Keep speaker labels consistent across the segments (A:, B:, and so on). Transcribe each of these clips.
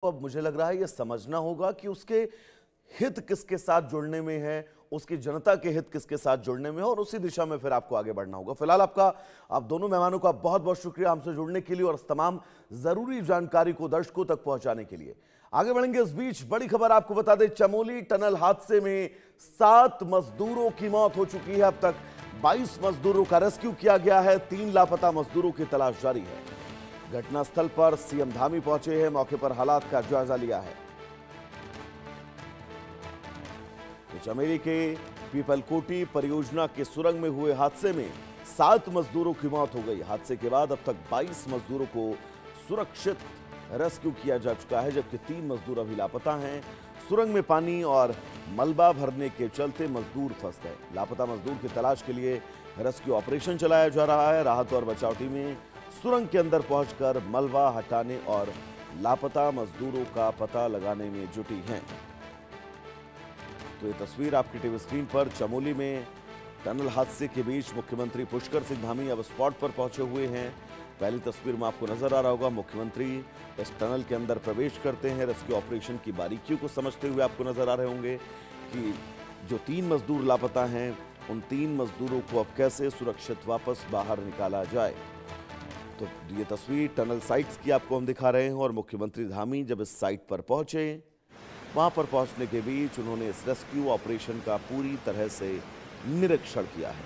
A: अब मुझे लग रहा है ये समझना होगा कि उसके हित किसके साथ जुड़ने में है, उसकी जनता के हित किसके साथ जुड़ने में है, और उसी दिशा में फिर आपको आगे बढ़ना होगा। फिलहाल आप दोनों मेहमानों का बहुत बहुत शुक्रिया हमसे जुड़ने के लिए और तमाम जरूरी जानकारी को दर्शकों तक पहुंचाने के लिए। आगे बढ़ेंगे। इस बीच बड़ी खबर आपको बता दें, चमोली टनल हादसे में 7 मजदूरों की मौत हो चुकी है। अब तक 22 मजदूरों का रेस्क्यू किया गया है। 3 लापता मजदूरों की तलाश जारी है। घटनास्थल पर सीएम धामी पहुंचे हैं, मौके पर हालात का जायजा लिया है। चमेली के पीपलकोटी परियोजना के सुरंग में हुए हादसे में 7 मजदूरों की मौत हो गई। हादसे के बाद अब तक 22 मजदूरों को सुरक्षित रेस्क्यू किया जा चुका है, जबकि 3 मजदूर अभी लापता हैं। सुरंग में पानी और मलबा भरने के चलते मजदूर फंस गए। लापता मजदूर की तलाश के लिए रेस्क्यू ऑपरेशन चलाया जा रहा है। राहत और बचाव टीमें सुरंग के अंदर पहुंचकर मलबा हटाने और लापता मजदूरों का पता लगाने में जुटी हैं। तो ये तस्वीर आपकी टीवी स्क्रीन पर चमोली में टनल हादसे के बीच मुख्यमंत्री पुष्कर सिंह धामी अब स्पॉट पर पहुंचे हुए हैं। पहली तस्वीर में आपको नजर आ रहा होगा, मुख्यमंत्री इस टनल के अंदर प्रवेश करते हैं। रेस्क्यू ऑपरेशन की बारीकियों को समझते हुए आपको नजर आ रहे होंगे कि जो 3 मजदूर लापता हैं, उन 3 मजदूरों को अब कैसे सुरक्षित वापस बाहर निकाला जाए। तो ये तस्वीर टनल साइट्स की आपको हम दिखा रहे हैं और मुख्यमंत्री धामी जब इस साइट पर पहुंचे, वहां पर पहुंचने के बीच उन्होंने इस रेस्क्यू ऑपरेशन का पूरी तरह से निरीक्षण किया है।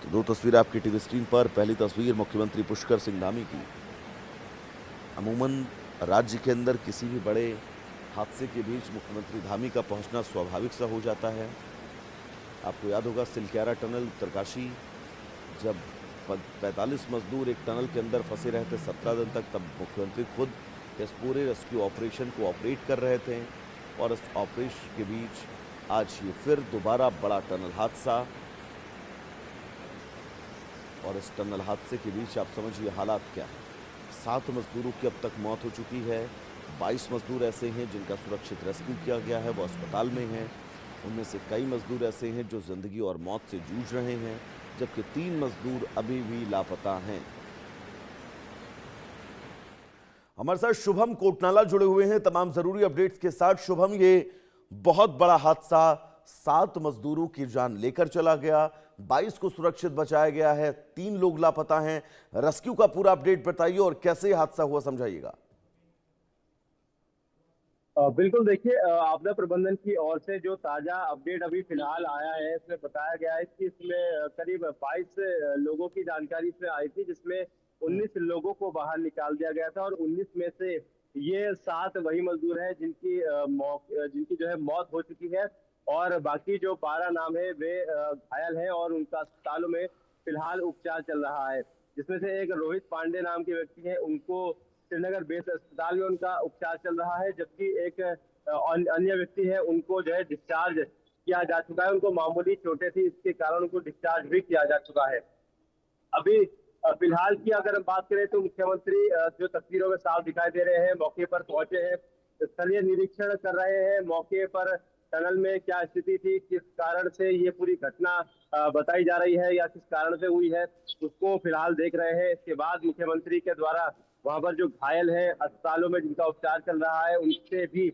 A: तो 2 तस्वीर आपकी टीवी स्क्रीन पर। पहली तस्वीर मुख्यमंत्री पुष्कर सिंह धामी की। अमूमन राज्य के अंदर किसी भी बड़े हादसे के बीच मुख्यमंत्री धामी का पहुंचना स्वाभाविक सा हो जाता है। आपको याद होगा सिलक्यारा टनल उत्तरकाशी, जब 45 मजदूर एक टनल के अंदर फंसे रहे थे 17 दिन तक, तब मुख्यमंत्री खुद इस पूरे रेस्क्यू ऑपरेशन को ऑपरेट कर रहे थे। और इस ऑपरेशन के बीच आज ये फिर दोबारा बड़ा टनल हादसा, और इस टनल हादसे के बीच आप समझिए हालात क्या है। 7 मजदूरों की अब तक मौत हो चुकी है। 22 मजदूर ऐसे हैं जिनका सुरक्षित रेस्क्यू किया गया है, वो अस्पताल में हैं। उनमें से कई मजदूर ऐसे हैं जो जिंदगी और मौत से जूझ रहे हैं, जबकि 3 मजदूर अभी भी लापता हैं। हमारे साथ शुभम कोटनाला जुड़े हुए हैं तमाम जरूरी अपडेट्स के साथ। शुभम, ये बहुत बड़ा हादसा 7 मजदूरों की जान लेकर चला गया, 22 को सुरक्षित बचाया गया है, 3 लोग लापता हैं। रेस्क्यू का पूरा अपडेट बताइए और कैसे हादसा हुआ समझाइएगा।
B: बिल्कुल, देखिए, आपदा प्रबंधन की ओर से जो ताजा अपडेट अभी फिलहाल आया है, इसमें बताया गया है कि इसमें करीब 22 लोगों की जानकारी इसमें आई थी, जिसमें 19 लोगों को बाहर निकाल दिया गया था और 19 में से ये 7 वही मजदूर हैं जिनकी जो है मौत हो चुकी है, और बाकी जो 12 नाम है वे घायल हैं और उनका अस्पतालों में फिलहाल उपचार चल रहा है। जिसमें से एक रोहित पांडे नाम के व्यक्ति हैं, उनको श्रीनगर बेस अस्पताल में उनका उपचार चल रहा है, जबकि एक अन्य व्यक्ति है, उनको जो है डिस्चार्ज किया जा चुका है। उनको मामूली चोटें थी, इसके कारण उनको डिस्चार्ज भी किया जा चुका है। अभी फिलहाल की अगर हम बात करें तो मुख्यमंत्री जो तस्वीरों में साफ दिखाई दे रहे हैं, मौके पर पहुंचे हैं, स्थलीय निरीक्षण कर रहे हैं। मौके पर टनल में क्या स्थिति थी, किस कारण से ये पूरी घटना बताई जा रही है या किस कारण से हुई है, उसको फिलहाल देख रहे हैं। इसके बाद मुख्यमंत्री के द्वारा वहां पर जो घायल है अस्पतालों में जिनका उपचार चल रहा है, उनसे भी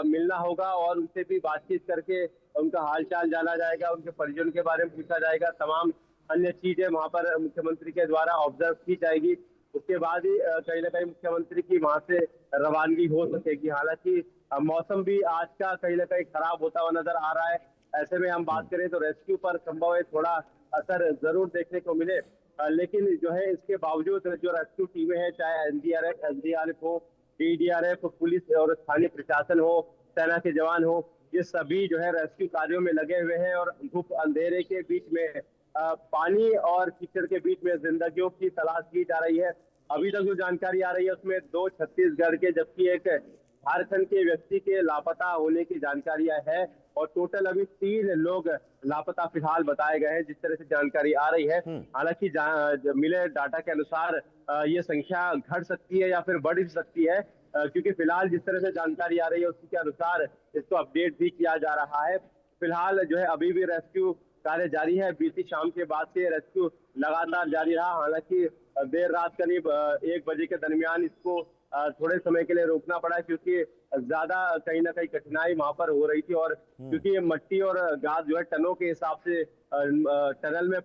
B: मिलना होगा और उनसे भी बातचीत करके उनका हालचाल जाना जाएगा, उनके परिजन के बारे में पूछा जाएगा, तमाम अन्य चीजें वहां पर मुख्यमंत्री के द्वारा ऑब्जर्व की जाएगी। उसके बाद ही कहीं ना कहीं मुख्यमंत्री की वहां से रवानगी हो सकेगी। हालांकि मौसम भी आज का कहीं ना कहीं खराब होता हुआ नजर आ रहा है। ऐसे में हम बात करें तो रेस्क्यू पर संभव है थोड़ा असर जरूर देखने को मिले, लेकिन जो है इसके बावजूद जो रेस्क्यू टीमें हैं, चाहे एसडीआरएफ हो, डीडीआरएफ, पुलिस और स्थानीय प्रशासन हो, सेना के जवान हो, ये सभी जो है रेस्क्यू कार्यों में लगे हुए हैं और धूप अंधेरे के बीच में पानी और कीचड़ के बीच में जिंदगियों की तलाश की जा रही है। अभी तक जो जानकारी आ रही है उसमें 2 छत्तीसगढ़ के जबकि एक झारखंड के व्यक्ति के लापता होने की जानकारियां है, और टोटल अभी 3 लोग लापता फिलहाल बताए गए हैं, जिस तरह से जानकारी आ रही है। हालांकि मिले डाटा के अनुसार ये संख्या घट सकती है या फिर बढ़ भी सकती है, क्योंकि फिलहाल जिस तरह से जानकारी आ रही है उसी के अनुसार इसको अपडेट भी किया जा रहा है। फिलहाल जो है अभी भी रेस्क्यू कार्य जारी है। बीती शाम के बाद से रेस्क्यू लगातार जारी रहा। हालांकि देर रात करीब 1 बजे के दरमियान इसको थोड़े समय के लिए रोकना पड़ा, क्योंकि ज्यादा कहीं ना कहीं कठिनाई वहां पर हो रही थी। और क्योंकि ये मट्टी और गाद जो है टनों के हिसाब से टनल में